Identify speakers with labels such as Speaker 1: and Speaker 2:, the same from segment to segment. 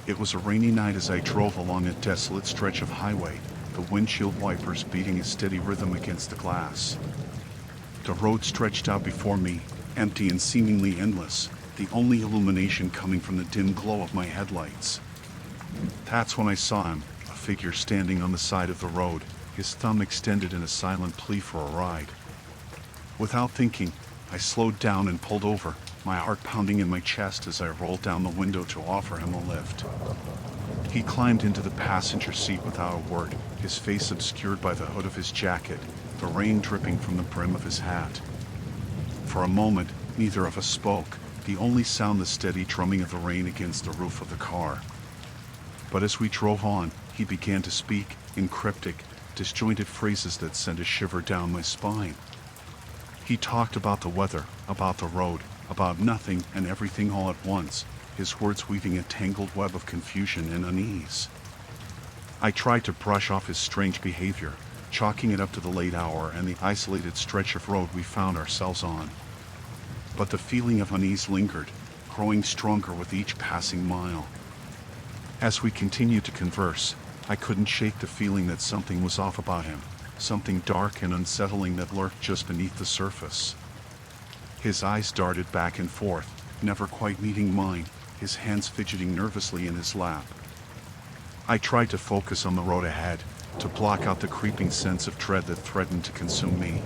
Speaker 1: It was a rainy night as I drove along a desolate stretch of highway, the windshield wipers beating a steady rhythm against the glass. The road stretched out before me, empty and seemingly endless, the only illumination coming from the dim glow of my headlights. That's when I saw him, a figure standing on the side of the road, his thumb extended in a silent plea for a ride. Without thinking, I slowed down and pulled over, my heart pounding in my chest as I rolled down the window to offer him a lift. He climbed into the passenger seat without a word, his face obscured by the hood of his jacket, the rain dripping from the brim of his hat. For a moment, neither of us spoke, the only sound the steady drumming of the rain against the roof of the car. But as we drove on, he began to speak, in cryptic, disjointed phrases that sent a shiver down my spine. He talked about the weather, about the road, about nothing and everything all at once, his words weaving a tangled web of confusion and unease. I tried to brush off his strange behavior, chalking it up to the late hour and the isolated stretch of road we found ourselves on. But the feeling of unease lingered, growing stronger with each passing mile. As we continued to converse, I couldn't shake the feeling that something was off about him, something dark and unsettling that lurked just beneath the surface. His eyes darted back and forth, never quite meeting mine, his hands fidgeting nervously in his lap. I tried to focus on the road ahead, to block out the creeping sense of dread that threatened to consume me.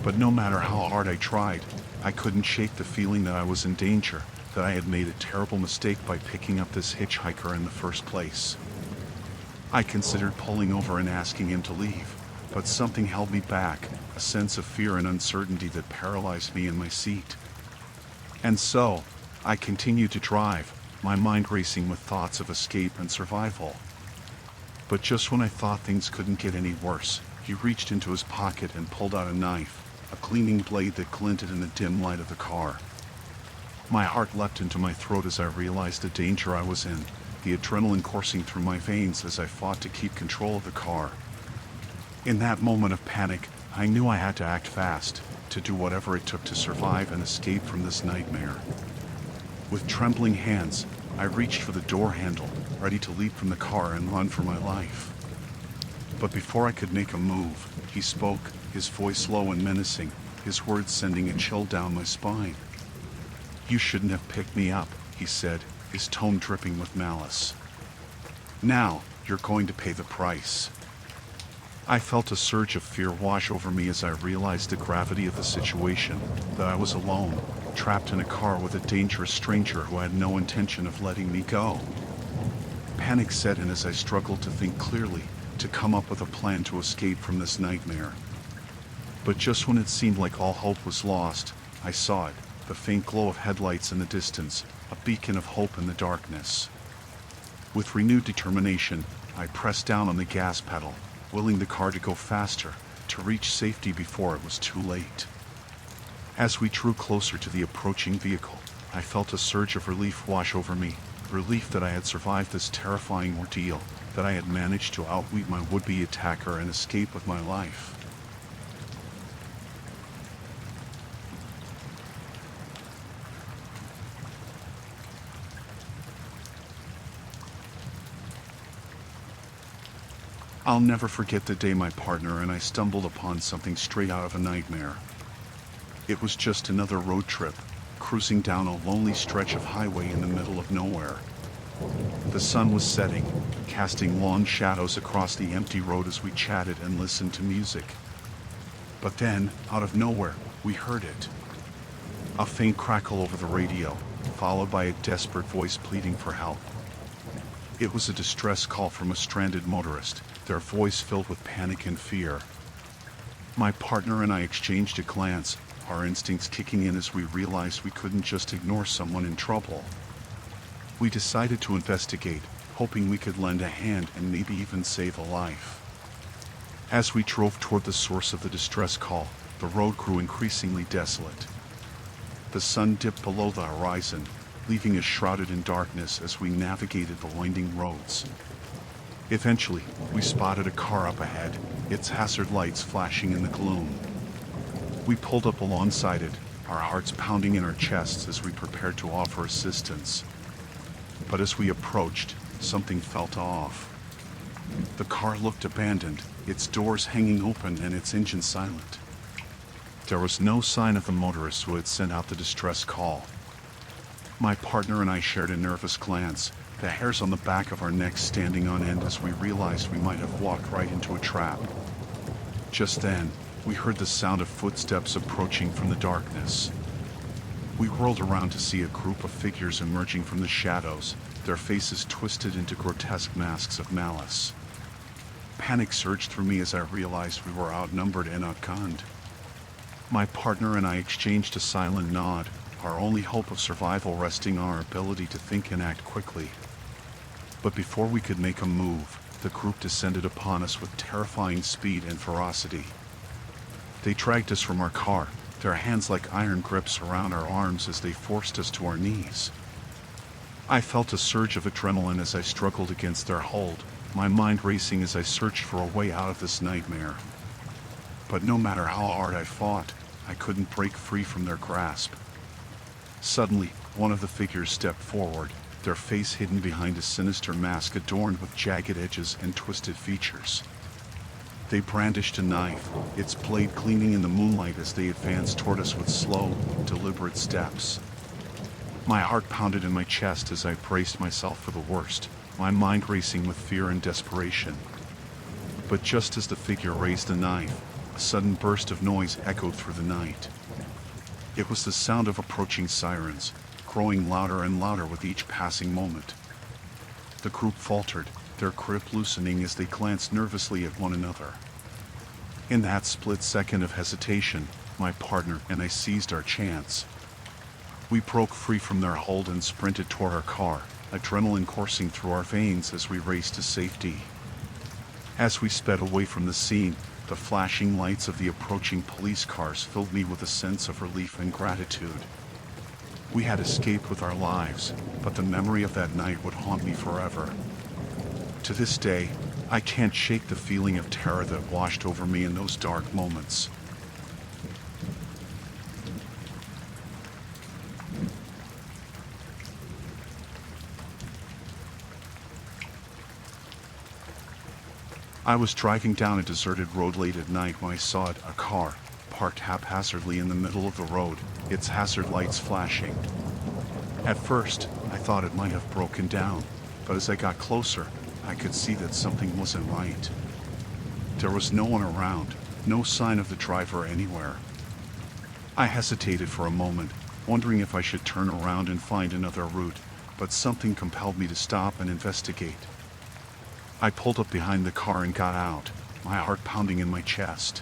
Speaker 1: But no matter how hard I tried, I couldn't shake the feeling that I was in danger, that I had made a terrible mistake by picking up this hitchhiker in the first place. I considered pulling over and asking him to leave, but something held me back, a sense of fear and uncertainty that paralyzed me in my seat. And so, I continued to drive, my mind racing with thoughts of escape and survival. But just when I thought things couldn't get any worse, he reached into his pocket and pulled out a knife, a gleaming blade that glinted in the dim light of the car. My heart leapt into my throat as I realized the danger I was in, the adrenaline coursing through my veins as I fought to keep control of the car. In that moment of panic, I knew I had to act fast, to do whatever it took to survive and escape from this nightmare. With trembling hands, I reached for the door handle, ready to leap from the car and run for my life. But before I could make a move, he spoke, his voice low and menacing, his words sending a chill down my spine. "You shouldn't have picked me up," he said, his tone dripping with malice. "Now, you're going to pay the price." I felt a surge of fear wash over me as I realized the gravity of the situation, that I was alone, trapped in a car with a dangerous stranger who had no intention of letting me go. Panic set in as I struggled to think clearly, to come up with a plan to escape from this nightmare. But just when it seemed like all hope was lost, I saw it, the faint glow of headlights in the distance, a beacon of hope in the darkness. With renewed determination, I pressed down on the gas pedal, willing the car to go faster, to reach safety before it was too late. As we drew closer to the approaching vehicle, I felt a surge of relief wash over me, relief that I had survived this terrifying ordeal, that I had managed to outwit my would-be attacker and escape with my life. I'll never forget the day my partner and I stumbled upon something straight out of a nightmare. It was just another road trip, cruising down a lonely stretch of highway in the middle of nowhere. The sun was setting, casting long shadows across the empty road as we chatted and listened to music. But then, out of nowhere, we heard it. A faint crackle over the radio, followed by a desperate voice pleading for help. It was a distress call from a stranded motorist, their voice filled with panic and fear. My partner and I exchanged a glance, our instincts kicking in as we realized we couldn't just ignore someone in trouble. We decided to investigate, hoping we could lend a hand and maybe even save a life. As we drove toward the source of the distress call, the road grew increasingly desolate. The sun dipped below the horizon, leaving us shrouded in darkness as we navigated the winding roads. Eventually, we spotted a car up ahead, its hazard lights flashing in the gloom. We pulled up alongside it, our hearts pounding in our chests as we prepared to offer assistance. But as we approached, something felt off. The car looked abandoned, its doors hanging open and its engine silent. There was no sign of the motorist who had sent out the distress call. My partner and I shared a nervous glance, the hairs on the back of our necks standing on end as we realized we might have walked right into a trap. Just then, we heard the sound of footsteps approaching from the darkness. We whirled around to see a group of figures emerging from the shadows, their faces twisted into grotesque masks of malice. Panic surged through me as I realized we were outnumbered and outgunned. My partner and I exchanged a silent nod, our only hope of survival resting on our ability to think and act quickly. But before we could make a move, the group descended upon us with terrifying speed and ferocity. They dragged us from our car, their hands like iron grips around our arms as they forced us to our knees. I felt a surge of adrenaline as I struggled against their hold, my mind racing as I searched for a way out of this nightmare. But no matter how hard I fought, I couldn't break free from their grasp. Suddenly, one of the figures stepped forward, their face hidden behind a sinister mask adorned with jagged edges and twisted features. They brandished a knife, its blade gleaming in the moonlight as they advanced toward us with slow, deliberate steps. My heart pounded in my chest as I braced myself for the worst, my mind racing with fear and desperation. But just as the figure raised the knife, a sudden burst of noise echoed through the night. It was the sound of approaching sirens, growing louder and louder with each passing moment. The group faltered, their grip loosening as they glanced nervously at one another. In that split second of hesitation, my partner and I seized our chance. We broke free from their hold and sprinted toward our car, adrenaline coursing through our veins as we raced to safety. As we sped away from the scene, the flashing lights of the approaching police cars filled me with a sense of relief and gratitude. We had escaped with our lives, but the memory of that night would haunt me forever. To this day, I can't shake the feeling of terror that washed over me in those dark moments. I was driving down a deserted road late at night when I saw a car, parked haphazardly in the middle of the road, its hazard lights flashing. At first, I thought it might have broken down, but as I got closer, I could see that something wasn't right. There was no one around, no sign of the driver anywhere. I hesitated for a moment, wondering if I should turn around and find another route, but something compelled me to stop and investigate. I pulled up behind the car and got out, my heart pounding in my chest.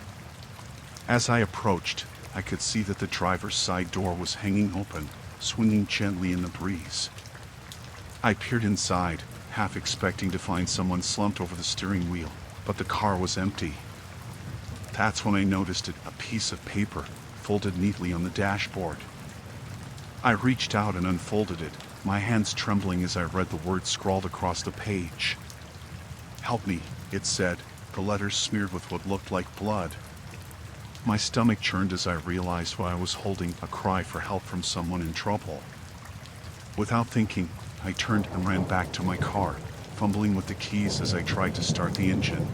Speaker 1: As I approached, I could see that the driver's side door was hanging open, swinging gently in the breeze. I peered inside, half expecting to find someone slumped over the steering wheel, but the car was empty. That's when I noticed it, a piece of paper, folded neatly on the dashboard. I reached out and unfolded it, my hands trembling as I read the words scrawled across the page. "Help me," it said, the letters smeared with what looked like blood. My stomach churned as I realized what I was holding, a cry for help from someone in trouble. Without thinking, I turned and ran back to my car, fumbling with the keys as I tried to start the engine.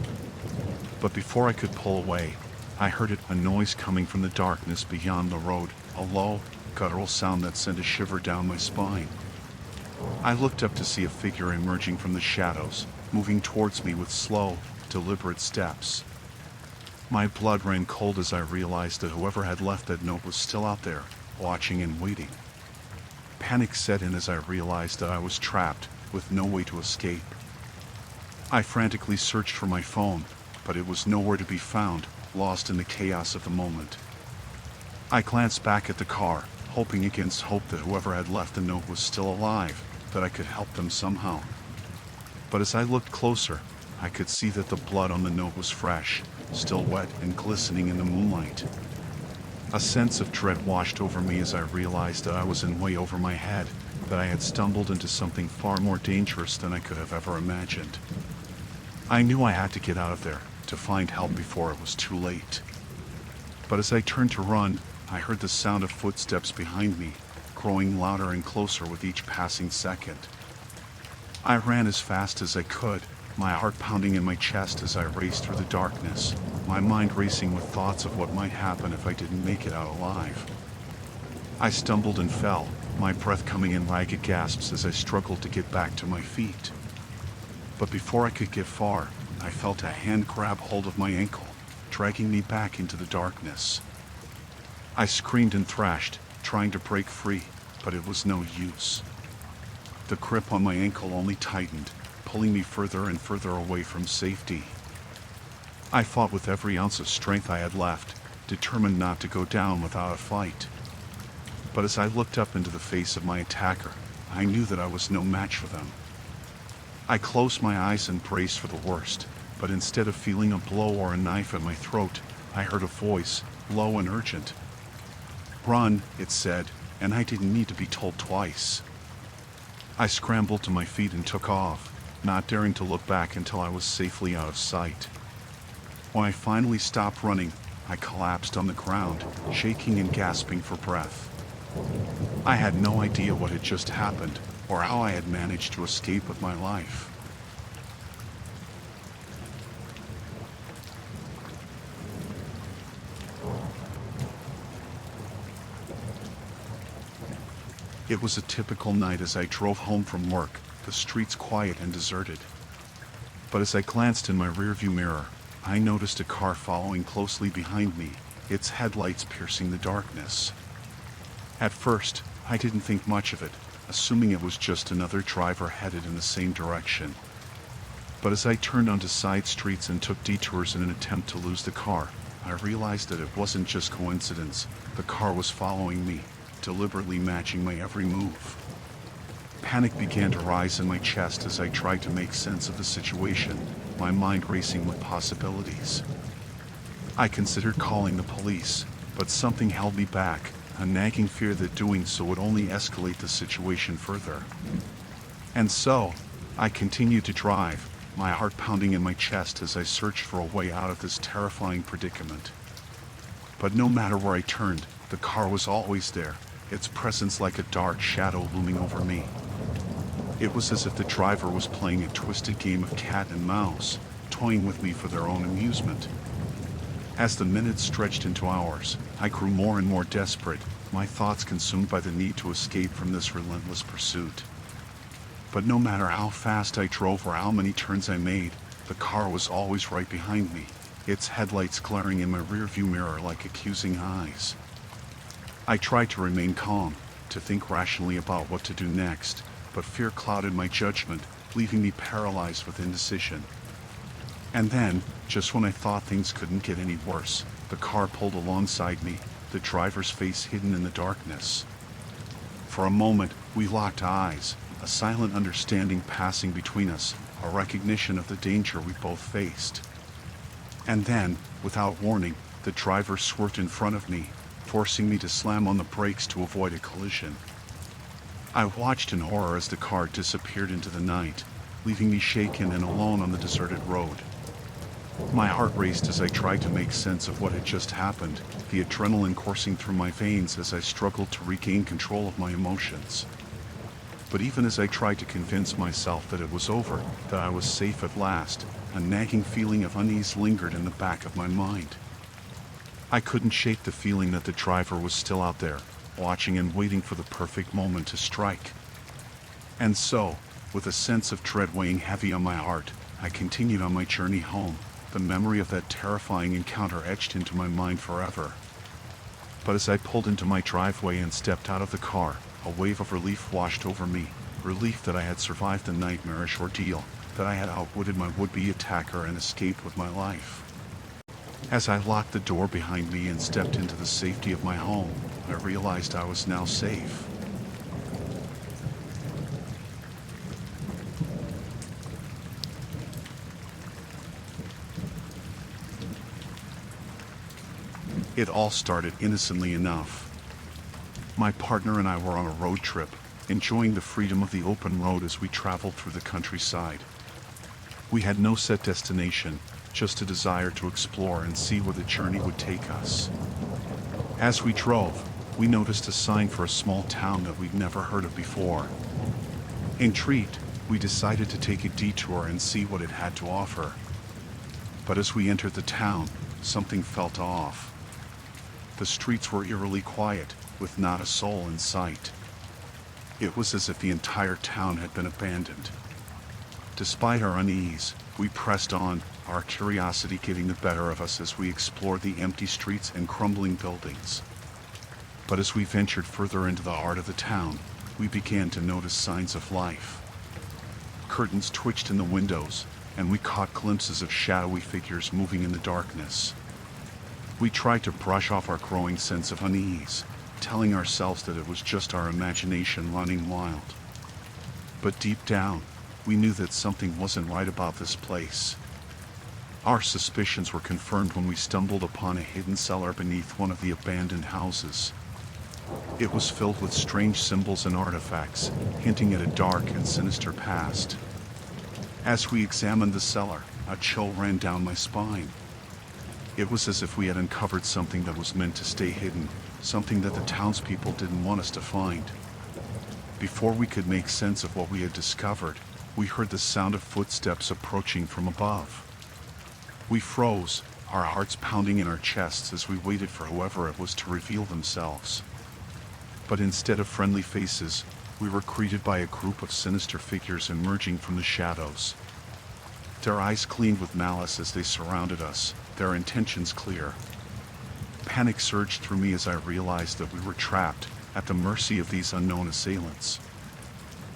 Speaker 1: But before I could pull away, I heard a noise coming from the darkness beyond the road, a low, guttural sound that sent a shiver down my spine. I looked up to see a figure emerging from the shadows, moving towards me with slow, deliberate steps. My blood ran cold as I realized that whoever had left that note was still out there, watching and waiting. Panic set in as I realized that I was trapped, with no way to escape. I frantically searched for my phone, but it was nowhere to be found, lost in the chaos of the moment. I glanced back at the car, hoping against hope that whoever had left the note was still alive, that I could help them somehow. But as I looked closer, I could see that the blood on the note was fresh, still wet and glistening in the moonlight. A sense of dread washed over me as I realized that I was in way over my head, that I had stumbled into something far more dangerous than I could have ever imagined. I knew I had to get out of there, to find help before it was too late. But as I turned to run, I heard the sound of footsteps behind me, growing louder and closer with each passing second. I ran as fast as I could, my heart pounding in my chest as I raced through the darkness, my mind racing with thoughts of what might happen if I didn't make it out alive. I stumbled and fell, my breath coming in ragged gasps as I struggled to get back to my feet. But before I could get far, I felt a hand grab hold of my ankle, dragging me back into the darkness. I screamed and thrashed, trying to break free, but it was no use. The grip on my ankle only tightened, pulling me further and further away from safety. I fought with every ounce of strength I had left, determined not to go down without a fight. But as I looked up into the face of my attacker, I knew that I was no match for them. I closed my eyes and braced for the worst, but instead of feeling a blow or a knife at my throat, I heard a voice, low and urgent. "Run," it said, and I didn't need to be told twice. I scrambled to my feet and took off, not daring to look back until I was safely out of sight. When I finally stopped running, I collapsed on the ground, shaking and gasping for breath. I had no idea what had just happened, or how I had managed to escape with my life. It was a typical night as I drove home from work, the streets quiet and deserted. But as I glanced in my rearview mirror, I noticed a car following closely behind me, its headlights piercing the darkness. At first, I didn't think much of it, assuming it was just another driver headed in the same direction. But as I turned onto side streets and took detours in an attempt to lose the car, I realized that it wasn't just coincidence. The car was following me, deliberately matching my every move. Panic began to rise in my chest as I tried to make sense of the situation, my mind racing with possibilities. I considered calling the police, but something held me back, a nagging fear that doing so would only escalate the situation further. And so, I continued to drive, my heart pounding in my chest as I searched for a way out of this terrifying predicament. But no matter where I turned, the car was always there, its presence like a dark shadow looming over me. It was as if the driver was playing a twisted game of cat and mouse, toying with me for their own amusement. As the minutes stretched into hours, I grew more and more desperate, my thoughts consumed by the need to escape from this relentless pursuit. But no matter how fast I drove or how many turns I made, the car was always right behind me, its headlights glaring in my rearview mirror like accusing eyes. I tried to remain calm, to think rationally about what to do next, but fear clouded my judgment, leaving me paralyzed with indecision. And then, just when I thought things couldn't get any worse, the car pulled alongside me, the driver's face hidden in the darkness. For a moment, we locked eyes, a silent understanding passing between us, a recognition of the danger we both faced. And then, without warning, the driver swerved in front of me, forcing me to slam on the brakes to avoid a collision. I watched in horror as the car disappeared into the night, leaving me shaken and alone on the deserted road. My heart raced as I tried to make sense of what had just happened, the adrenaline coursing through my veins as I struggled to regain control of my emotions. But even as I tried to convince myself that it was over, that I was safe at last, a nagging feeling of unease lingered in the back of my mind. I couldn't shake the feeling that the driver was still out there, watching and waiting for the perfect moment to strike. And so, with a sense of dread weighing heavy on my heart, I continued on my journey home, the memory of that terrifying encounter etched into my mind forever. But as I pulled into my driveway and stepped out of the car, a wave of relief washed over me, relief that I had survived the nightmarish ordeal, that I had outwitted my would-be attacker and escaped with my life. As I locked the door behind me and stepped into the safety of my home, I realized I was now safe. It all started innocently enough. My partner and I were on a road trip, enjoying the freedom of the open road as we traveled through the countryside. We had no set destination, just a desire to explore and see where the journey would take us. As we drove, we noticed a sign for a small town that we'd never heard of before. Intrigued, We decided to take a detour and see what it had to offer. But as we entered the town, something felt off. The streets were eerily quiet, with not a soul in sight. It was as if the entire town had been abandoned. Despite our unease, we pressed on, our curiosity getting the better of us as we explored the empty streets and crumbling buildings. But as we ventured further into the heart of the town, we began to notice signs of life. Curtains twitched in the windows, and we caught glimpses of shadowy figures moving in the darkness. We tried to brush off our growing sense of unease, telling ourselves that it was just our imagination running wild. But deep down, we knew that something wasn't right about this place. Our suspicions were confirmed when we stumbled upon a hidden cellar beneath one of the abandoned houses. It was filled with strange symbols and artifacts, hinting at a dark and sinister past. As we examined the cellar, a chill ran down my spine. It was as if we had uncovered something that was meant to stay hidden, something that the townspeople didn't want us to find. Before we could make sense of what we had discovered, we heard the sound of footsteps approaching from above. We froze, our hearts pounding in our chests as we waited for whoever it was to reveal themselves. But instead of friendly faces, we were greeted by a group of sinister figures emerging from the shadows. Their eyes gleamed with malice as they surrounded us, their intentions clear. Panic surged through me as I realized that we were trapped, at the mercy of these unknown assailants.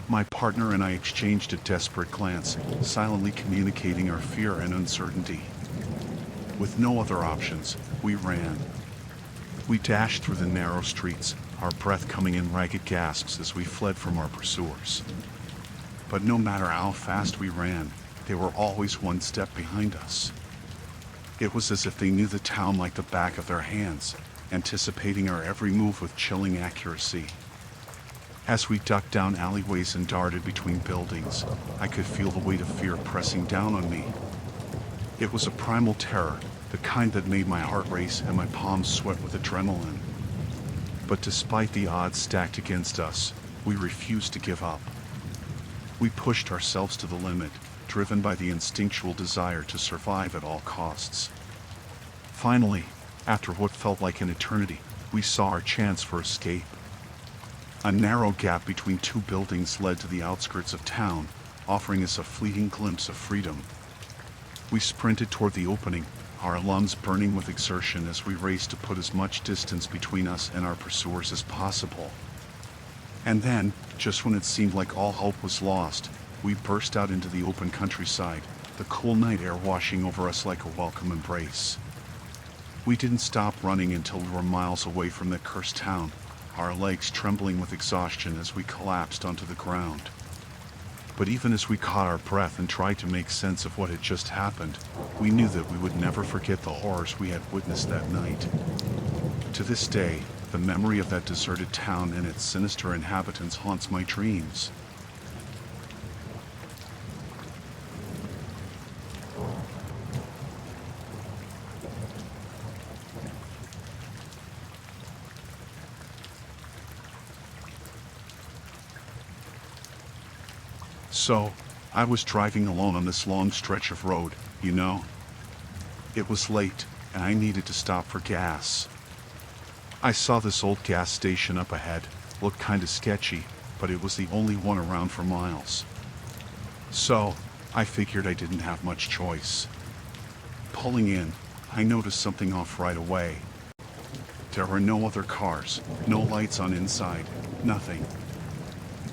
Speaker 1: My partner and I exchanged a desperate glance, silently communicating our fear and uncertainty. With no other options, we ran. We dashed through the narrow streets, our breath coming in ragged gasps as we fled from our pursuers. But no matter how fast we ran, they were always one step behind us. It was as if they knew the town like the back of their hands, anticipating our every move with chilling accuracy. As we ducked down alleyways and darted between buildings, I could feel the weight of fear pressing down on me. It was a primal terror, the kind that made my heart race and my palms sweat with adrenaline. But despite the odds stacked against us, we refused to give up. We pushed ourselves to the limit, driven by the instinctual desire to survive at all costs. Finally, after what felt like an eternity, we saw our chance for escape. A narrow gap between two buildings led to the outskirts of town, offering us a fleeting glimpse of freedom. We sprinted toward the opening, our lungs burning with exertion as we raced to put as much distance between us and our pursuers as possible. And then, just when it seemed like all hope was lost, we burst out into the open countryside, the cool night air washing over us like a welcome embrace. We didn't stop running until we were miles away from that cursed town, our legs trembling with exhaustion as we collapsed onto the ground. But even as we caught our breath and tried to make sense of what had just happened, we knew that we would never forget the horrors we had witnessed that night. To this day, the memory of that deserted town and its sinister inhabitants haunts my dreams. So, I was driving alone on this long stretch of road, you know. It was late, and I needed to stop for gas. I saw this old gas station up ahead, looked kinda sketchy, but it was the only one around for miles. So, I figured I didn't have much choice. Pulling in, I noticed something off right away. There were no other cars, no lights on inside, nothing.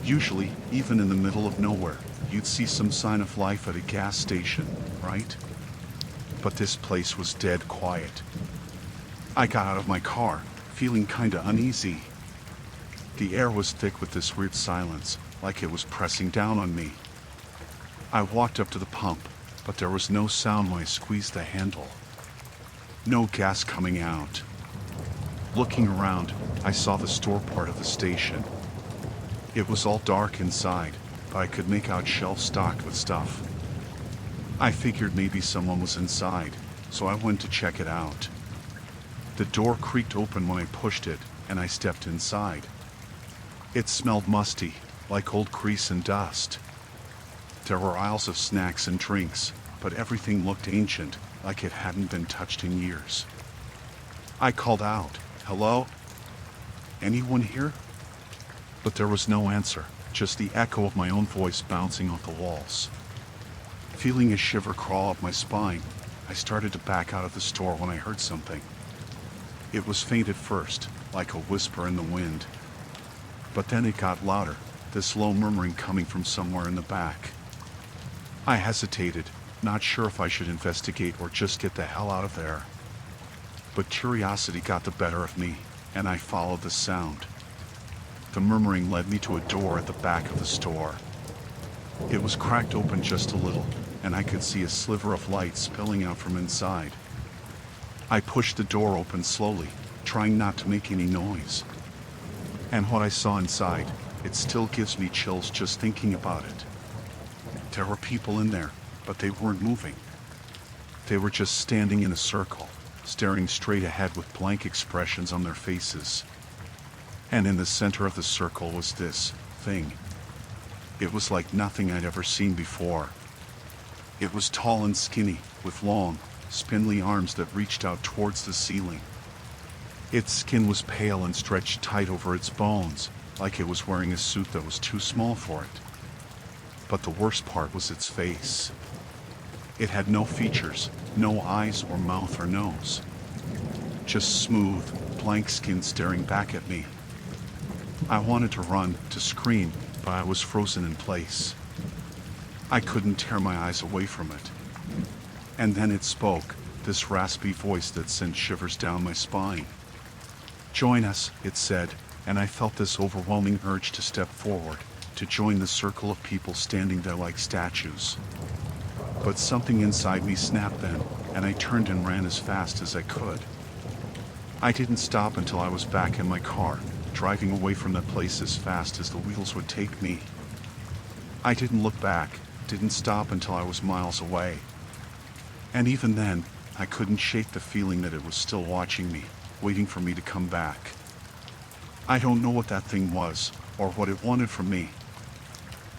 Speaker 1: Usually, even in the middle of nowhere, you'd see some sign of life at a gas station, right? But this place was dead quiet. I got out of my car, feeling kinda uneasy. The air was thick with this weird silence, like it was pressing down on me. I walked up to the pump, but there was no sound when I squeezed the handle. No gas coming out. Looking around, I saw the store part of the station. It was all dark inside, but I could make out shelves stocked with stuff. I figured maybe someone was inside, so I went to check it out. The door creaked open when I pushed it, and I stepped inside. It smelled musty, like old grease and dust. There were aisles of snacks and drinks, but everything looked ancient, like it hadn't been touched in years. I called out, "Hello? Anyone here?" But there was no answer, just the echo of my own voice bouncing off the walls. Feeling a shiver crawl up my spine, I started to back out of the store when I heard something. It was faint at first, like a whisper in the wind. But then it got louder, this low murmuring coming from somewhere in the back. I hesitated, not sure if I should investigate or just get the hell out of there. But curiosity got the better of me, and I followed the sound. The murmuring led me to a door at the back of the store. It was cracked open just a little, and I could see a sliver of light spilling out from inside. I pushed the door open slowly, trying not to make any noise. And what I saw inside, it still gives me chills just thinking about it. There were people in there, but they weren't moving. They were just standing in a circle, staring straight ahead with blank expressions on their faces. And in the center of the circle was this thing. It was like nothing I'd ever seen before. It was tall and skinny, with long, spindly arms that reached out towards the ceiling. Its skin was pale and stretched tight over its bones, like it was wearing a suit that was too small for it. But the worst part was its face. It had no features, no eyes or mouth or nose. Just smooth, blank skin staring back at me. I wanted to run, to scream, but I was frozen in place. I couldn't tear my eyes away from it. And then it spoke, this raspy voice that sent shivers down my spine. "Join us," it said, and I felt this overwhelming urge to step forward, to join the circle of people standing there like statues. But something inside me snapped then, and I turned and ran as fast as I could. I didn't stop until I was back in my car, driving away from that place as fast as the wheels would take me. I didn't look back, didn't stop until I was miles away. And even then, I couldn't shake the feeling that it was still watching me, waiting for me to come back. I don't know what that thing was, or what it wanted from me.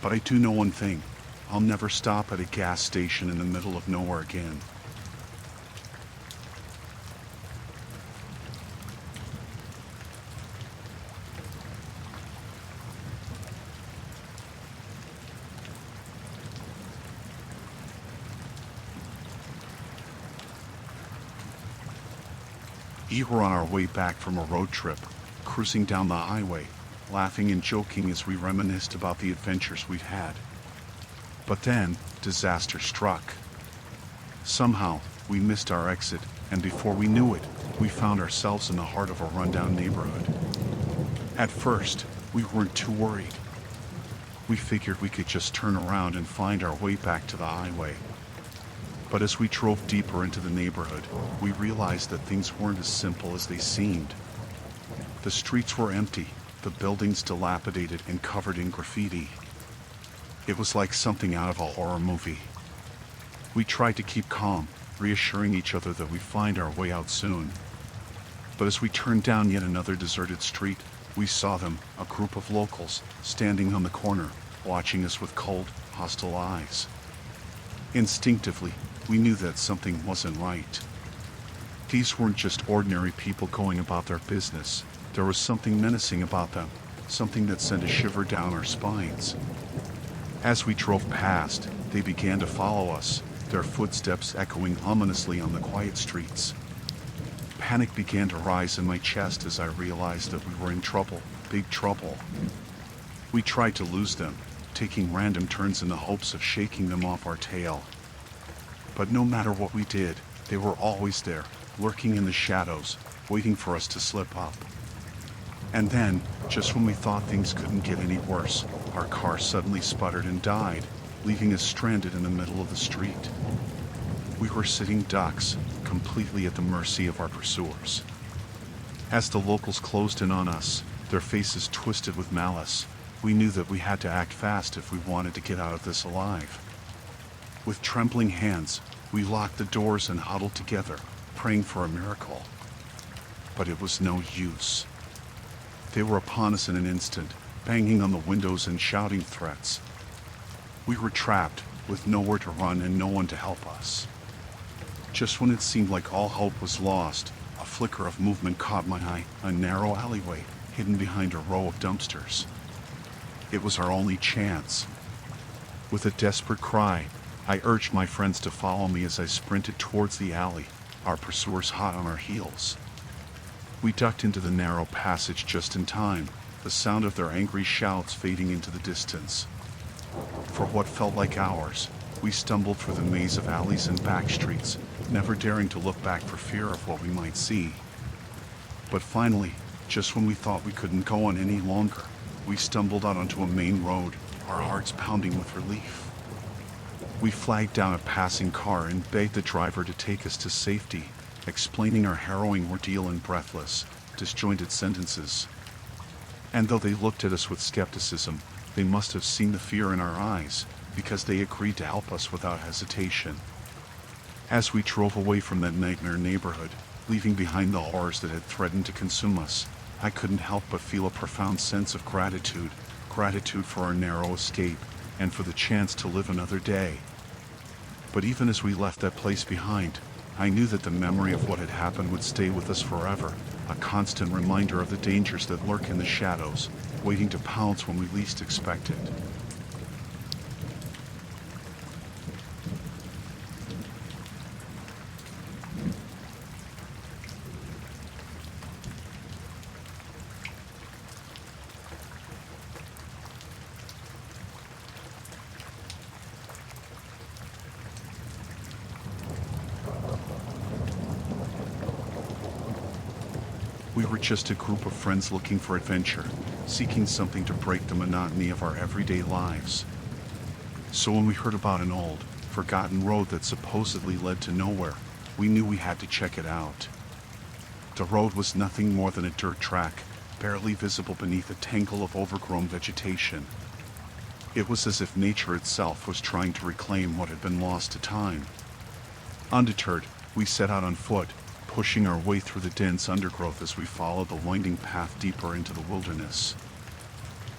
Speaker 1: But I do know one thing: I'll never stop at a gas station in the middle of nowhere again. We were on our way back from a road trip, cruising down the highway, laughing and joking as we reminisced about the adventures we'd had. But then, disaster struck. Somehow, we missed our exit, and before we knew it, we found ourselves in the heart of a rundown neighborhood. At first, we weren't too worried. We figured we could just turn around and find our way back to the highway. But as we drove deeper into the neighborhood, we realized that things weren't as simple as they seemed. The streets were empty, the buildings dilapidated and covered in graffiti. It was like something out of a horror movie. We tried to keep calm, reassuring each other that we'd find our way out soon. But as we turned down yet another deserted street, we saw them, a group of locals, standing on the corner, watching us with cold, hostile eyes. Instinctively, we knew that something wasn't right. These weren't just ordinary people going about their business. There was something menacing about them, something that sent a shiver down our spines. As we drove past, they began to follow us, their footsteps echoing ominously on the quiet streets. Panic began to rise in my chest as I realized that we were in trouble, big trouble. We tried to lose them, taking random turns in the hopes of shaking them off our tail. But no matter what we did, they were always there, lurking in the shadows, waiting for us to slip up. And then, just when we thought things couldn't get any worse, our car suddenly sputtered and died, leaving us stranded in the middle of the street. We were sitting ducks, completely at the mercy of our pursuers. As the locals closed in on us, their faces twisted with malice, we knew that we had to act fast if we wanted to get out of this alive. With trembling hands, we locked the doors and huddled together, praying for a miracle. But it was no use. They were upon us in an instant, banging on the windows and shouting threats. We were trapped, with nowhere to run and no one to help us. Just when it seemed like all hope was lost, a flicker of movement caught my eye, a narrow alleyway, hidden behind a row of dumpsters. It was our only chance. With a desperate cry, I urged my friends to follow me as I sprinted towards the alley, our pursuers hot on our heels. We ducked into the narrow passage just in time, the sound of their angry shouts fading into the distance. For what felt like hours, we stumbled through the maze of alleys and back streets, never daring to look back for fear of what we might see. But finally, just when we thought we couldn't go on any longer, we stumbled out onto a main road, our hearts pounding with relief. We flagged down a passing car and begged the driver to take us to safety, explaining our harrowing ordeal in breathless, disjointed sentences. And though they looked at us with skepticism, they must have seen the fear in our eyes, because they agreed to help us without hesitation. As we drove away from that nightmare neighborhood, leaving behind the horrors that had threatened to consume us, I couldn't help but feel a profound sense of gratitude for our narrow escape, and for the chance to live another day. But even as we left that place behind, I knew that the memory of what had happened would stay with us forever, a constant reminder of the dangers that lurk in the shadows, waiting to pounce when we least expect it. We were just a group of friends looking for adventure, seeking something to break the monotony of our everyday lives. So when we heard about an old, forgotten road that supposedly led to nowhere, we knew we had to check it out. The road was nothing more than a dirt track, barely visible beneath a tangle of overgrown vegetation. It was as if nature itself was trying to reclaim what had been lost to time. Undeterred, we set out on foot, pushing our way through the dense undergrowth as we followed the winding path deeper into the wilderness.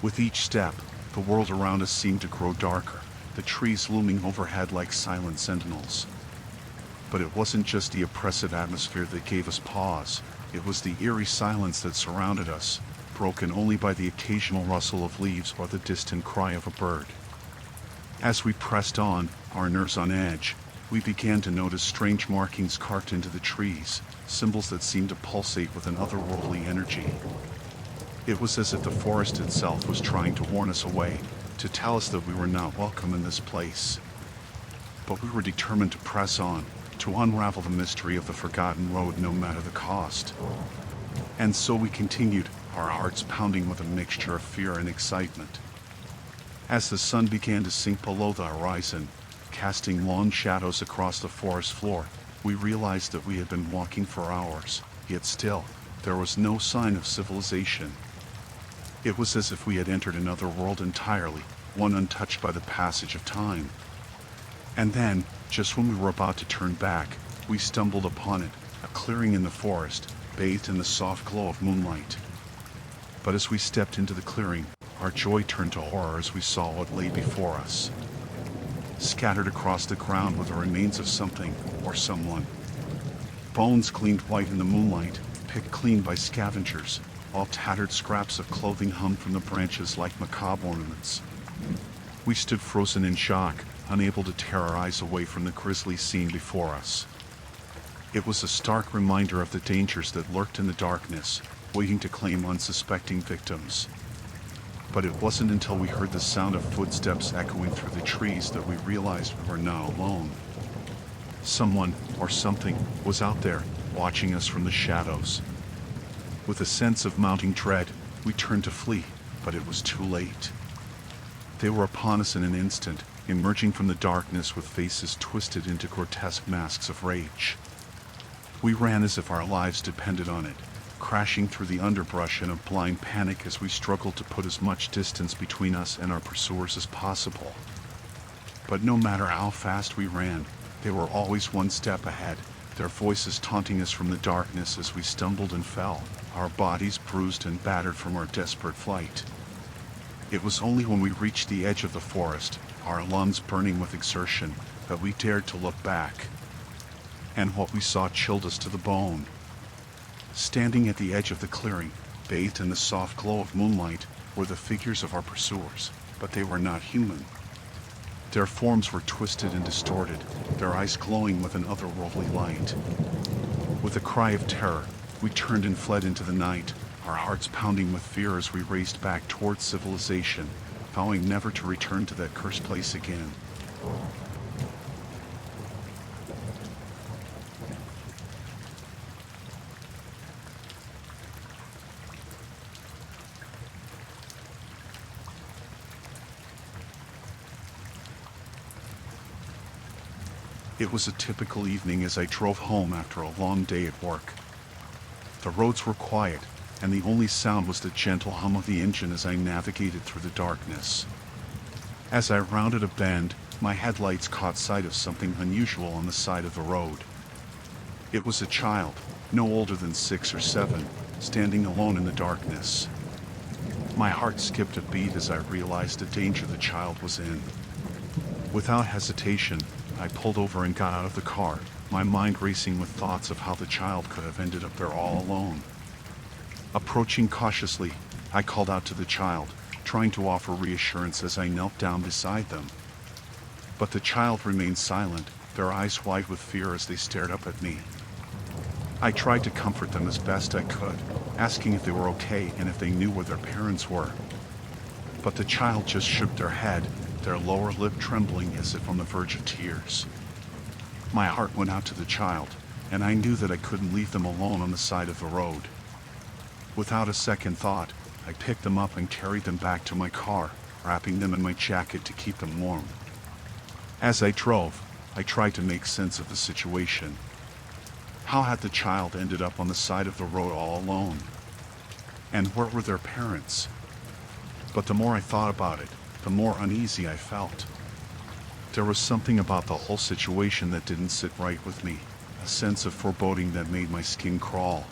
Speaker 1: With each step, the world around us seemed to grow darker, the trees looming overhead like silent sentinels. But it wasn't just the oppressive atmosphere that gave us pause, it was the eerie silence that surrounded us, broken only by the occasional rustle of leaves or the distant cry of a bird. As we pressed on, our nerves on edge, we began to notice strange markings carved into the trees, symbols that seemed to pulsate with an otherworldly energy. It was as if the forest itself was trying to warn us away, to tell us that we were not welcome in this place. But we were determined to press on, to unravel the mystery of the forgotten road no matter the cost. And so we continued, our hearts pounding with a mixture of fear and excitement. As the sun began to sink below the horizon, casting long shadows across the forest floor, we realized that we had been walking for hours, yet still, there was no sign of civilization. It was as if we had entered another world entirely, one untouched by the passage of time. And then, just when we were about to turn back, we stumbled upon it, a clearing in the forest, bathed in the soft glow of moonlight. But as we stepped into the clearing, our joy turned to horror as we saw what lay before us. Scattered across the ground were the remains of something or someone. Bones gleamed white in the moonlight, picked clean by scavengers, while tattered scraps of clothing hung from the branches like macabre ornaments. We stood frozen in shock, unable to tear our eyes away from the grisly scene before us. It was a stark reminder of the dangers that lurked in the darkness, waiting to claim unsuspecting victims. But it wasn't until we heard the sound of footsteps echoing through the trees that we realized we were not alone. Someone, or something, was out there, watching us from the shadows. With a sense of mounting dread, we turned to flee, but it was too late. They were upon us in an instant, emerging from the darkness with faces twisted into grotesque masks of rage. We ran as if our lives depended on it, crashing through the underbrush in a blind panic as we struggled to put as much distance between us and our pursuers as possible. But no matter how fast we ran, they were always one step ahead, their voices taunting us from the darkness as we stumbled and fell, our bodies bruised and battered from our desperate flight. It was only when we reached the edge of the forest, our lungs burning with exertion, that we dared to look back. And what we saw chilled us to the bone. Standing at the edge of the clearing, bathed in the soft glow of moonlight, were the figures of our pursuers, but they were not human. Their forms were twisted and distorted, their eyes glowing with an otherworldly light. With a cry of terror, we turned and fled into the night, our hearts pounding with fear as we raced back towards civilization, vowing never to return to that cursed place again. It was a typical evening as I drove home after a long day at work. The roads were quiet, and the only sound was the gentle hum of the engine as I navigated through the darkness. As I rounded a bend, my headlights caught sight of something unusual on the side of the road. It was a child, no older than 6 or 7, standing alone in the darkness. My heart skipped a beat as I realized the danger the child was in. Without hesitation, I pulled over and got out of the car, my mind racing with thoughts of how the child could have ended up there all alone. Approaching cautiously, I called out to the child, trying to offer reassurance as I knelt down beside them. But the child remained silent, their eyes wide with fear as they stared up at me. I tried to comfort them as best I could, asking if they were okay and if they knew where their parents were. But the child just shook their head, their lower lip trembling as if on the verge of tears. My heart went out to the child, and I knew that I couldn't leave them alone on the side of the road. Without a second thought, I picked them up and carried them back to my car, wrapping them in my jacket to keep them warm. As I drove, I tried to make sense of the situation. How had the child ended up on the side of the road all alone? And where were their parents? But the more I thought about it, the more uneasy I felt. There was something about the whole situation that didn't sit right with me, a sense of foreboding that made my skin crawl.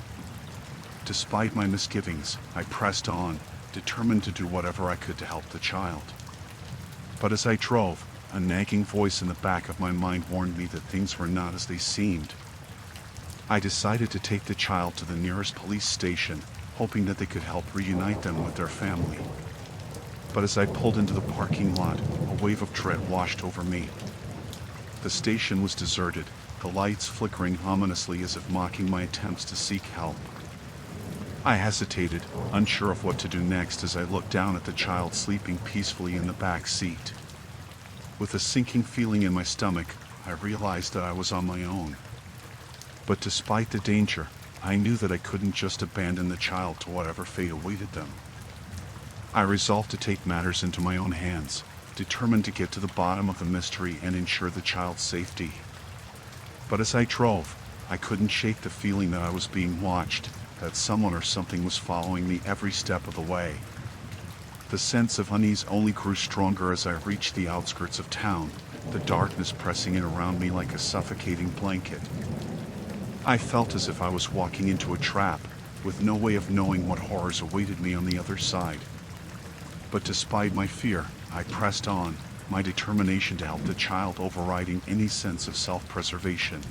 Speaker 1: Despite my misgivings, I pressed on, determined to do whatever I could to help the child. But as I drove, a nagging voice in the back of my mind warned me that things were not as they seemed. I decided to take the child to the nearest police station, hoping that they could help reunite them with their family. But as I pulled into the parking lot, a wave of dread washed over me. The station was deserted, the lights flickering ominously as if mocking my attempts to seek help. I hesitated, unsure of what to do next as I looked down at the child sleeping peacefully in the back seat. With a sinking feeling in my stomach, I realized that I was on my own. But despite the danger, I knew that I couldn't just abandon the child to whatever fate awaited them. I resolved to take matters into my own hands, determined to get to the bottom of the mystery and ensure the child's safety. But as I drove, I couldn't shake the feeling that I was being watched, that someone or something was following me every step of the way. The sense of unease only grew stronger as I reached the outskirts of town, the darkness pressing in around me like a suffocating blanket. I felt as if I was walking into a trap, with no way of knowing what horrors awaited me on the other side. But despite my fear, I pressed on, my determination to help the child overriding any sense of self-preservation.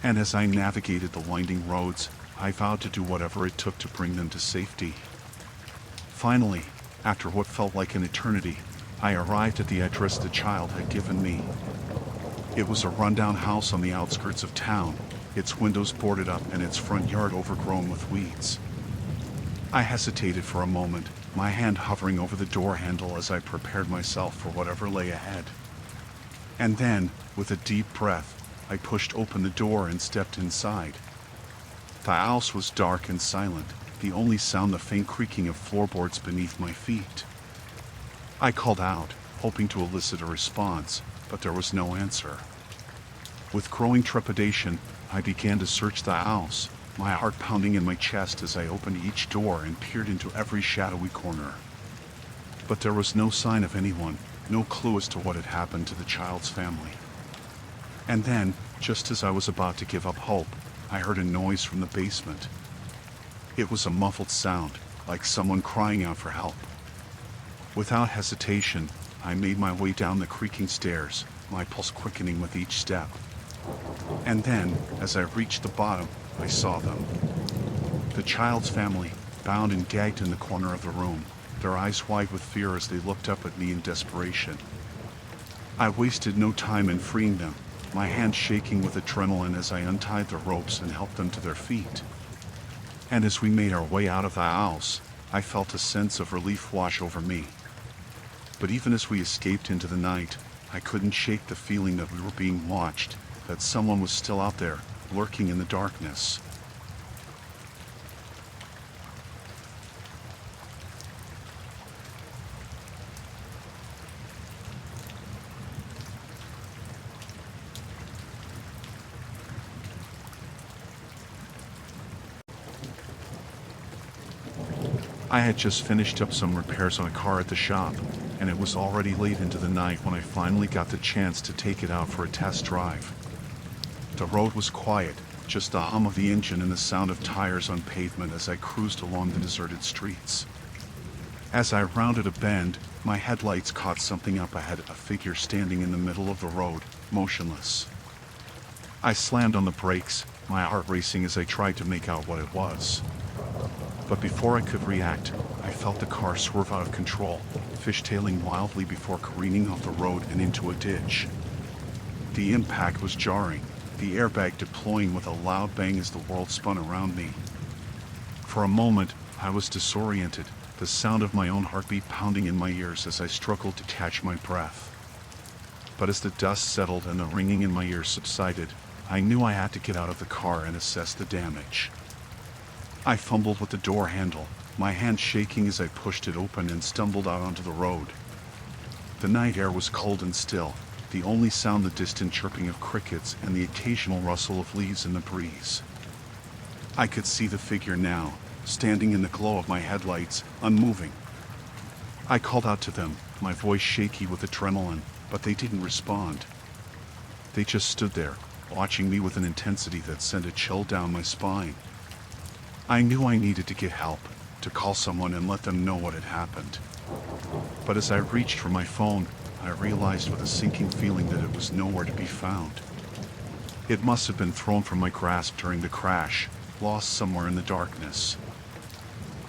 Speaker 1: And as I navigated the winding roads, I vowed to do whatever it took to bring them to safety. Finally, after what felt like an eternity, I arrived at the address the child had given me. It was a rundown house on the outskirts of town, its windows boarded up and its front yard overgrown with weeds. I hesitated for a moment, my hand hovering over the door handle as I prepared myself for whatever lay ahead. And then, with a deep breath, I pushed open the door and stepped inside. The house was dark and silent, the only sound the faint creaking of floorboards beneath my feet. I called out, hoping to elicit a response, but there was no answer. With growing trepidation, I began to search the house, my heart pounding in my chest as I opened each door and peered into every shadowy corner. But there was no sign of anyone, no clue as to what had happened to the child's family. And then, just as I was about to give up hope, I heard a noise from the basement. It was a muffled sound, like someone crying out for help. Without hesitation, I made my way down the creaking stairs, my pulse quickening with each step. And then, as I reached the bottom, I saw them. The child's family, bound and gagged in the corner of the room, their eyes wide with fear as they looked up at me in desperation. I wasted no time in freeing them, my hands shaking with adrenaline as I untied the ropes and helped them to their feet. And as we made our way out of the house, I felt a sense of relief wash over me. But even as we escaped into the night, I couldn't shake the feeling that we were being watched, that someone was still out there, lurking in the darkness. I had just finished up some repairs on a car at the shop, and it was already late into the night when I finally got the chance to take it out for a test drive. The road was quiet, just the hum of the engine and the sound of tires on pavement as I cruised along the deserted streets. As I rounded a bend, my headlights caught something up ahead, a figure standing in the middle of the road, motionless. I slammed on the brakes, my heart racing as I tried to make out what it was. But before I could react, I felt the car swerve out of control, fishtailing wildly before careening off the road and into a ditch. The impact was jarring, the airbag deploying with a loud bang as the world spun around me. For a moment, I was disoriented, the sound of my own heartbeat pounding in my ears as I struggled to catch my breath. But as the dust settled and the ringing in my ears subsided, I knew I had to get out of the car and assess the damage. I fumbled with the door handle, my hand shaking as I pushed it open and stumbled out onto the road. The night air was cold and still, the only sound the distant chirping of crickets and the occasional rustle of leaves in the breeze. I could see the figure now, standing in the glow of my headlights, unmoving. I called out to them, my voice shaky with adrenaline, but they didn't respond. They just stood there, watching me with an intensity that sent a chill down my spine. I knew I needed to get help, to call someone and let them know what had happened. But as I reached for my phone, I realized with a sinking feeling that it was nowhere to be found. It must have been thrown from my grasp during the crash, lost somewhere in the darkness.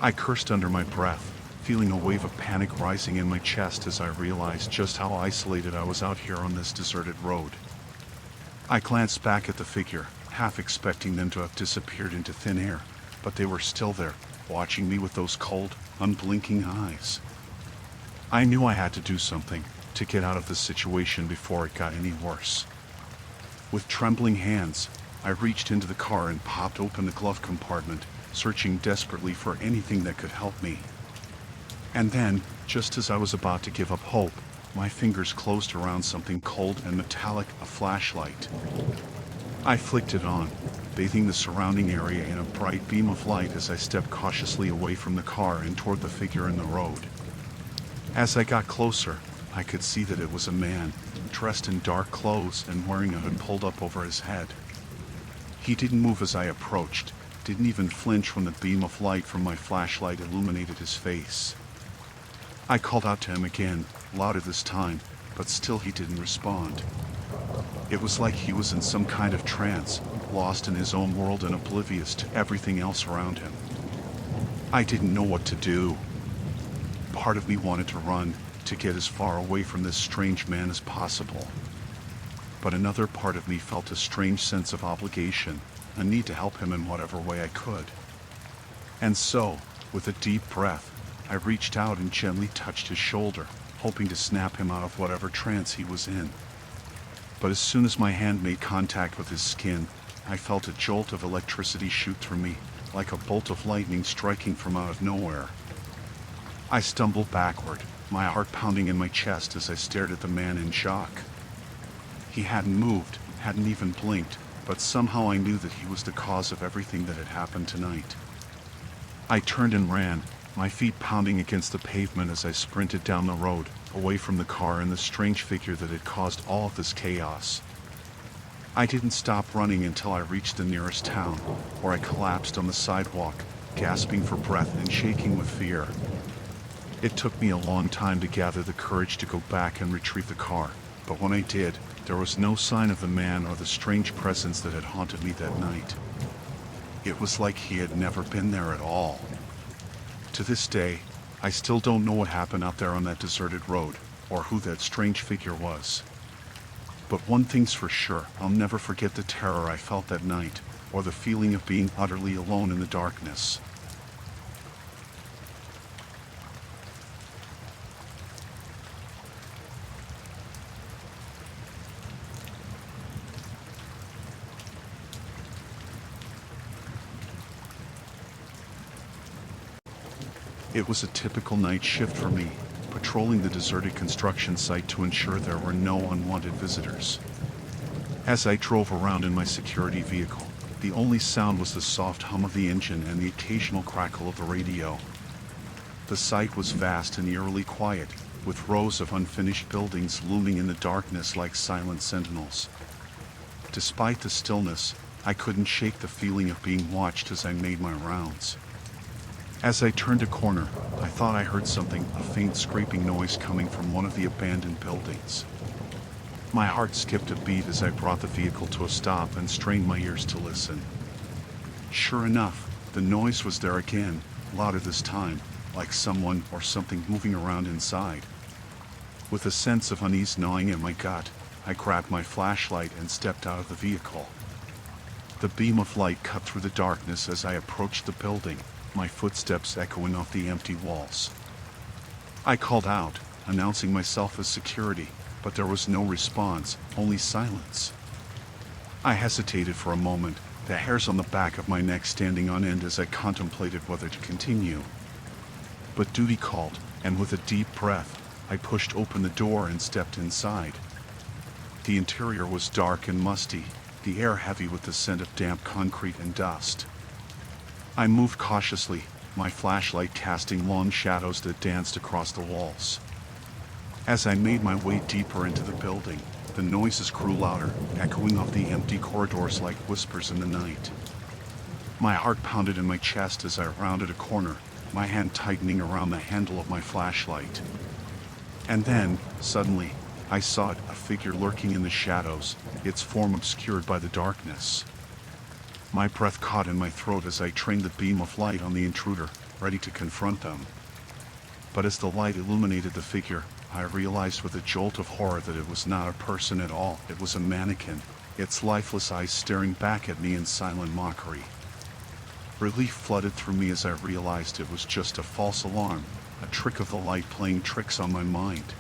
Speaker 1: I cursed under my breath, feeling a wave of panic rising in my chest as I realized just how isolated I was out here on this deserted road. I glanced back at the figure, half expecting them to have disappeared into thin air, but they were still there, watching me with those cold, unblinking eyes. I knew I had to do something to get out of this situation before it got any worse. With trembling hands, I reached into the car and popped open the glove compartment, searching desperately for anything that could help me. And then, just as I was about to give up hope, my fingers closed around something cold and metallic, a flashlight. I flicked it on, bathing the surrounding area in a bright beam of light as I stepped cautiously away from the car and toward the figure in the road. As I got closer, I could see that it was a man, dressed in dark clothes and wearing a hood pulled up over his head. He didn't move as I approached, didn't even flinch when the beam of light from my flashlight illuminated his face. I called out to him again, louder this time, but still he didn't respond. It was like he was in some kind of trance, lost in his own world and oblivious to everything else around him. I didn't know what to do. Part of me wanted to run, to get as far away from this strange man as possible. But another part of me felt a strange sense of obligation, a need to help him in whatever way I could. And so, with a deep breath, I reached out and gently touched his shoulder, hoping to snap him out of whatever trance he was in. But as soon as my hand made contact with his skin, I felt a jolt of electricity shoot through me, like a bolt of lightning striking from out of nowhere. I stumbled backward, my heart pounding in my chest as I stared at the man in shock. He hadn't moved, hadn't even blinked, but somehow I knew that he was the cause of everything that had happened tonight. I turned and ran, my feet pounding against the pavement as I sprinted down the road, away from the car and the strange figure that had caused all of this chaos. I didn't stop running until I reached the nearest town, where I collapsed on the sidewalk, gasping for breath and shaking with fear. It took me a long time to gather the courage to go back and retrieve the car, but when I did, there was no sign of the man or the strange presence that had haunted me that night. It was like he had never been there at all. To this day, I still don't know what happened out there on that deserted road, or who that strange figure was. But one thing's for sure, I'll never forget the terror I felt that night, or the feeling of being utterly alone in the darkness. It was a typical night shift for me, patrolling the deserted construction site to ensure there were no unwanted visitors. As I drove around in my security vehicle, the only sound was the soft hum of the engine and the occasional crackle of the radio. The site was vast and eerily quiet, with rows of unfinished buildings looming in the darkness like silent sentinels. Despite the stillness, I couldn't shake the feeling of being watched as I made my rounds. As I turned a corner, I thought I heard something, a faint scraping noise coming from one of the abandoned buildings. My heart skipped a beat as I brought the vehicle to a stop and strained my ears to listen. Sure enough, the noise was there again, louder this time, like someone or something moving around inside. With a sense of unease gnawing at my gut, I grabbed my flashlight and stepped out of the vehicle. The beam of light cut through the darkness as I approached the building, my footsteps echoing off the empty walls. I called out, announcing myself as security, but there was no response, only silence. I hesitated for a moment, the hairs on the back of my neck standing on end as I contemplated whether to continue. But duty called, and with a deep breath, I pushed open the door and stepped inside. The interior was dark and musty, the air heavy with the scent of damp concrete and dust. I moved cautiously, my flashlight casting long shadows that danced across the walls. As I made my way deeper into the building, the noises grew louder, echoing off the empty corridors like whispers in the night. My heart pounded in my chest as I rounded a corner, my hand tightening around the handle of my flashlight. And then, suddenly, I saw it, a figure lurking in the shadows, its form obscured by the darkness. My breath caught in my throat as I trained the beam of light on the intruder, ready to confront them. But as the light illuminated the figure, I realized with a jolt of horror that it was not a person at all. It was a mannequin, its lifeless eyes staring back at me in silent mockery. Relief flooded through me as I realized it was just a false alarm, a trick of the light playing tricks on my mind.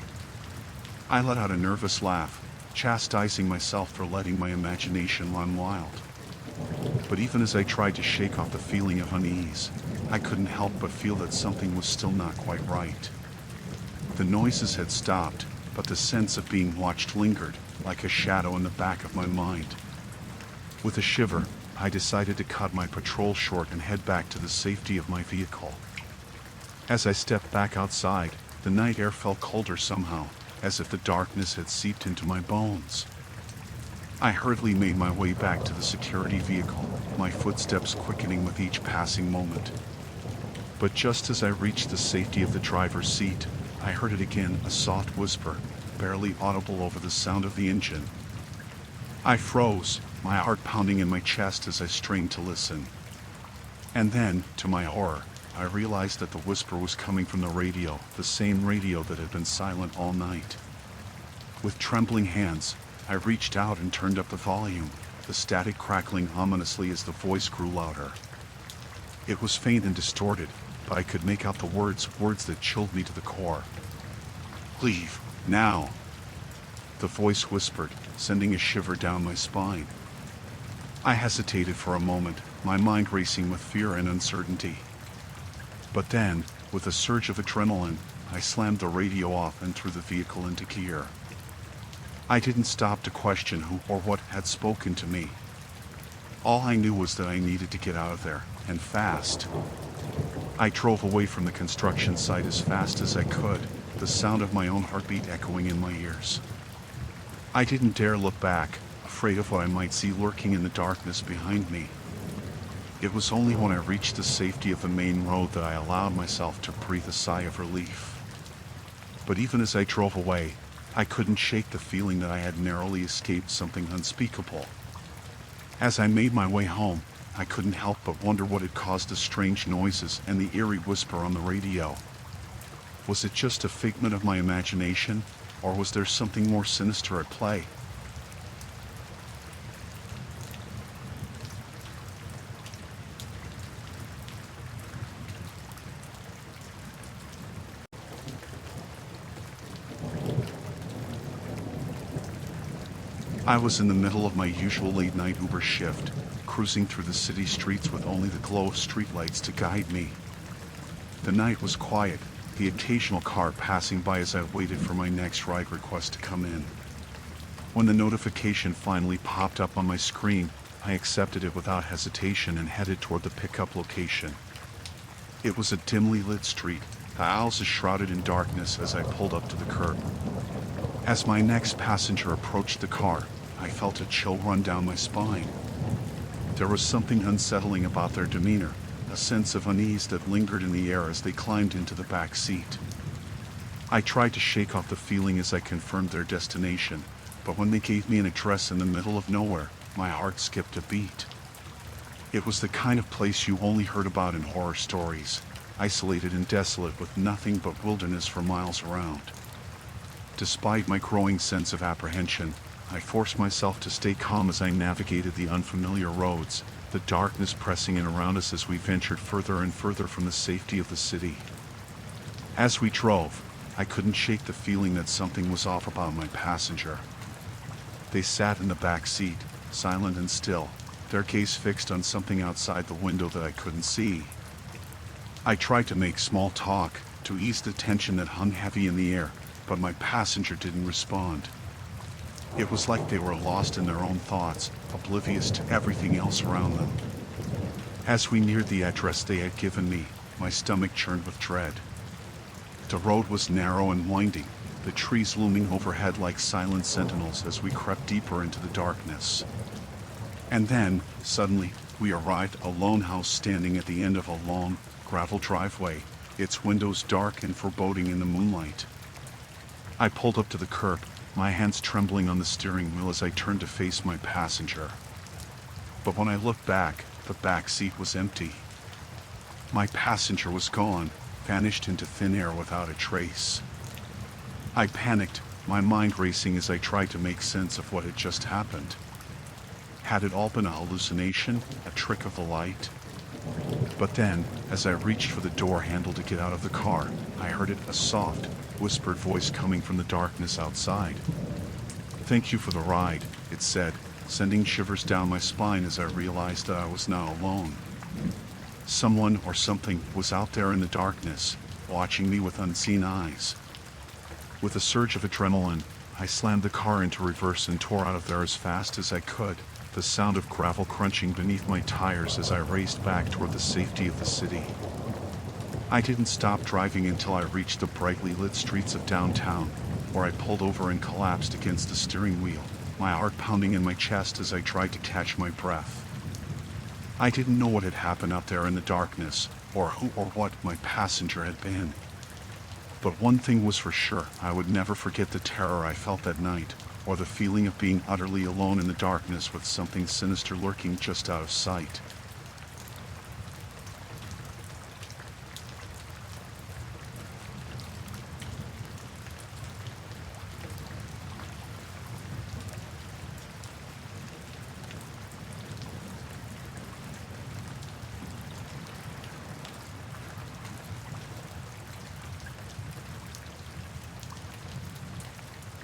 Speaker 1: I let out a nervous laugh, chastising myself for letting my imagination run wild. But even as I tried to shake off the feeling of unease, I couldn't help but feel that something was still not quite right. The noises had stopped, but the sense of being watched lingered, like a shadow in the back of my mind. With a shiver, I decided to cut my patrol short and head back to the safety of my vehicle. As I stepped back outside, the night air felt colder somehow, as if the darkness had seeped into my bones. I hurriedly made my way back to the security vehicle, my footsteps quickening with each passing moment. But just as I reached the safety of the driver's seat, I heard it again, a soft whisper, barely audible over the sound of the engine. I froze, my heart pounding in my chest as I strained to listen. And then, to my horror, I realized that the whisper was coming from the radio, the same radio that had been silent all night. With trembling hands, I reached out and turned up the volume, the static crackling ominously as the voice grew louder. It was faint and distorted, but I could make out the words that chilled me to the core. "Leave, now," the voice whispered, sending a shiver down my spine. I hesitated for a moment, my mind racing with fear and uncertainty. But then, with a surge of adrenaline, I slammed the radio off and threw the vehicle into gear. I didn't stop to question who or what had spoken to me. All I knew was that I needed to get out of there, and fast. I drove away from the construction site as fast as I could, the sound of my own heartbeat echoing in my ears. I didn't dare look back, afraid of what I might see lurking in the darkness behind me. It was only when I reached the safety of the main road that I allowed myself to breathe a sigh of relief. But even as I drove away, I couldn't shake the feeling that I had narrowly escaped something unspeakable. As I made my way home, I couldn't help but wonder what had caused the strange noises and the eerie whisper on the radio. Was it just a figment of my imagination, or was there something more sinister at play? I was in the middle of my usual late-night Uber shift, cruising through the city streets with only the glow of streetlights to guide me. The night was quiet, the occasional car passing by as I waited for my next ride request to come in. When the notification finally popped up on my screen, I accepted it without hesitation and headed toward the pickup location. It was a dimly lit street, the aisles shrouded in darkness as I pulled up to the curb. As my next passenger approached the car, I felt a chill run down my spine. There was something unsettling about their demeanor, a sense of unease that lingered in the air as they climbed into the back seat. I tried to shake off the feeling as I confirmed their destination, but when they gave me an address in the middle of nowhere, my heart skipped a beat. It was the kind of place you only heard about in horror stories, isolated and desolate with nothing but wilderness for miles around. Despite my growing sense of apprehension, I forced myself to stay calm as I navigated the unfamiliar roads, the darkness pressing in around us as we ventured further and further from the safety of the city. As we drove, I couldn't shake the feeling that something was off about my passenger. They sat in the back seat, silent and still, their gaze fixed on something outside the window that I couldn't see. I tried to make small talk, to ease the tension that hung heavy in the air, but my passenger didn't respond. It was like they were lost in their own thoughts, oblivious to everything else around them. As we neared the address they had given me, my stomach churned with dread. The road was narrow and winding, the trees looming overhead like silent sentinels as we crept deeper into the darkness. And then, suddenly, we arrived at a lone house standing at the end of a long, gravel driveway, its windows dark and foreboding in the moonlight. I pulled up to the curb, my hands trembling on the steering wheel as I turned to face my passenger. But when I looked back, the back seat was empty. My passenger was gone, vanished into thin air without a trace. I panicked, my mind racing as I tried to make sense of what had just happened. Had it all been a hallucination, a trick of the light? But then, as I reached for the door handle to get out of the car, I heard it, a soft, whispered voice coming from the darkness outside. "Thank you for the ride," it said, sending shivers down my spine as I realized that I was now alone. Someone or something was out there in the darkness, watching me with unseen eyes. With a surge of adrenaline, I slammed the car into reverse and tore out of there as fast as I could, the sound of gravel crunching beneath my tires as I raced back toward the safety of the city. I didn't stop driving until I reached the brightly lit streets of downtown, where I pulled over and collapsed against the steering wheel, my heart pounding in my chest as I tried to catch my breath. I didn't know what had happened out there in the darkness, or who or what my passenger had been. But one thing was for sure, I would never forget the terror I felt that night, or the feeling of being utterly alone in the darkness with something sinister lurking just out of sight.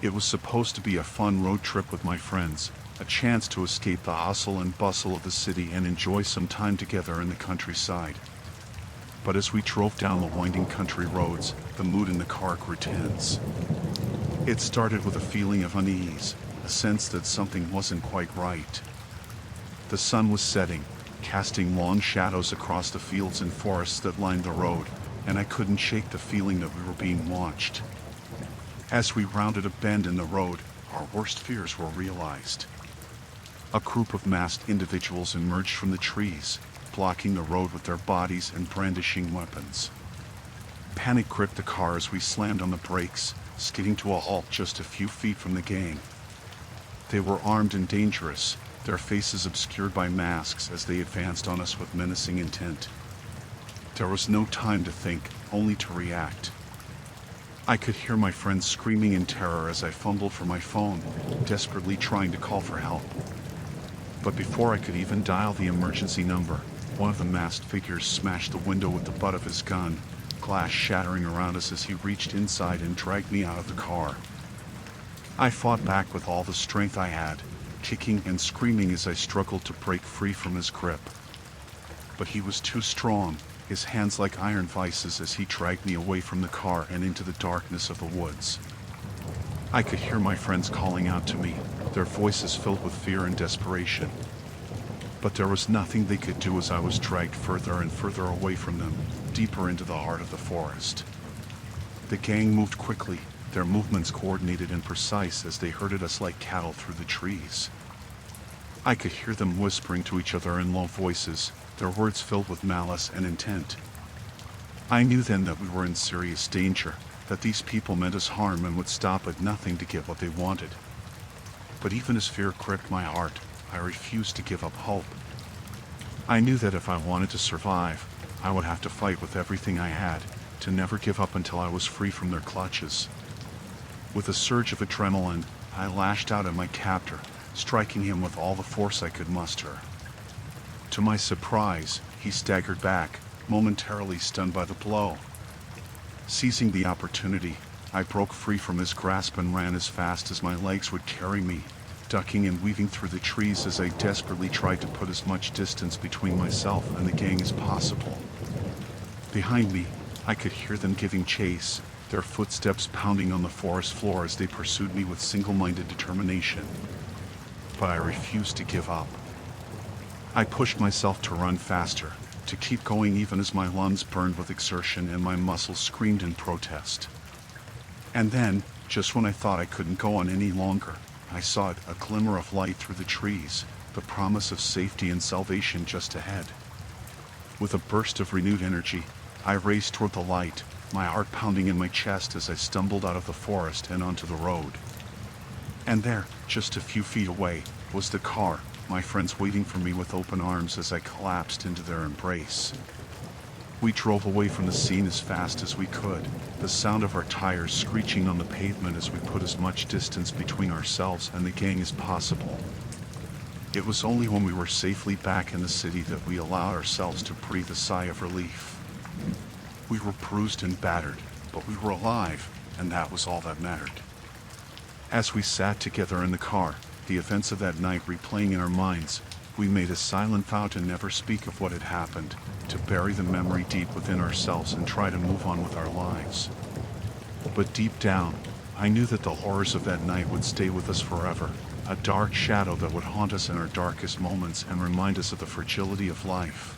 Speaker 1: It was supposed to be a fun road trip with my friends, a chance to escape the hustle and bustle of the city and enjoy some time together in the countryside. But as we drove down the winding country roads, the mood in the car grew tense. It started with a feeling of unease, a sense that something wasn't quite right. The sun was setting, casting long shadows across the fields and forests that lined the road, and I couldn't shake the feeling that we were being watched. As we rounded a bend in the road, our worst fears were realized. A group of masked individuals emerged from the trees, blocking the road with their bodies and brandishing weapons. Panic gripped the car as we slammed on the brakes, skidding to a halt just a few feet from the gang. They were armed and dangerous, their faces obscured by masks as they advanced on us with menacing intent. There was no time to think, only to react. I could hear my friends screaming in terror as I fumbled for my phone, desperately trying to call for help. But before I could even dial the emergency number, one of the masked figures smashed the window with the butt of his gun, glass shattering around us as he reached inside and dragged me out of the car. I fought back with all the strength I had, kicking and screaming as I struggled to break free from his grip. But he was too strong, his hands like iron vices as he dragged me away from the car and into the darkness of the woods. I could hear my friends calling out to me, their voices filled with fear and desperation. But there was nothing they could do as I was dragged further and further away from them, deeper into the heart of the forest. The gang moved quickly, their movements coordinated and precise as they herded us like cattle through the trees. I could hear them whispering to each other in low voices, their words filled with malice and intent. I knew then that we were in serious danger, that these people meant us harm and would stop at nothing to get what they wanted. But even as fear gripped my heart, I refused to give up hope. I knew that if I wanted to survive, I would have to fight with everything I had, to never give up until I was free from their clutches. With a surge of adrenaline, I lashed out at my captor, striking him with all the force I could muster. To my surprise, he staggered back, momentarily stunned by the blow. Seizing the opportunity, I broke free from his grasp and ran as fast as my legs would carry me, ducking and weaving through the trees as I desperately tried to put as much distance between myself and the gang as possible. Behind me, I could hear them giving chase, their footsteps pounding on the forest floor as they pursued me with single-minded determination. But I refused to give up. I pushed myself to run faster, to keep going even as my lungs burned with exertion and my muscles screamed in protest. And then, just when I thought I couldn't go on any longer, I saw a glimmer of light through the trees, the promise of safety and salvation just ahead. With a burst of renewed energy, I raced toward the light, my heart pounding in my chest as I stumbled out of the forest and onto the road. And there, just a few feet away, was the car, my friends waiting for me with open arms as I collapsed into their embrace. We drove away from the scene as fast as we could, the sound of our tires screeching on the pavement as we put as much distance between ourselves and the gang as possible. It was only when we were safely back in the city that we allowed ourselves to breathe a sigh of relief. We were bruised and battered, but we were alive, and that was all that mattered. As we sat together in the car, the events of that night replaying in our minds, we made a silent vow to never speak of what had happened, to bury the memory deep within ourselves and try to move on with our lives. But deep down, I knew that the horrors of that night would stay with us forever, a dark shadow that would haunt us in our darkest moments and remind us of the fragility of life.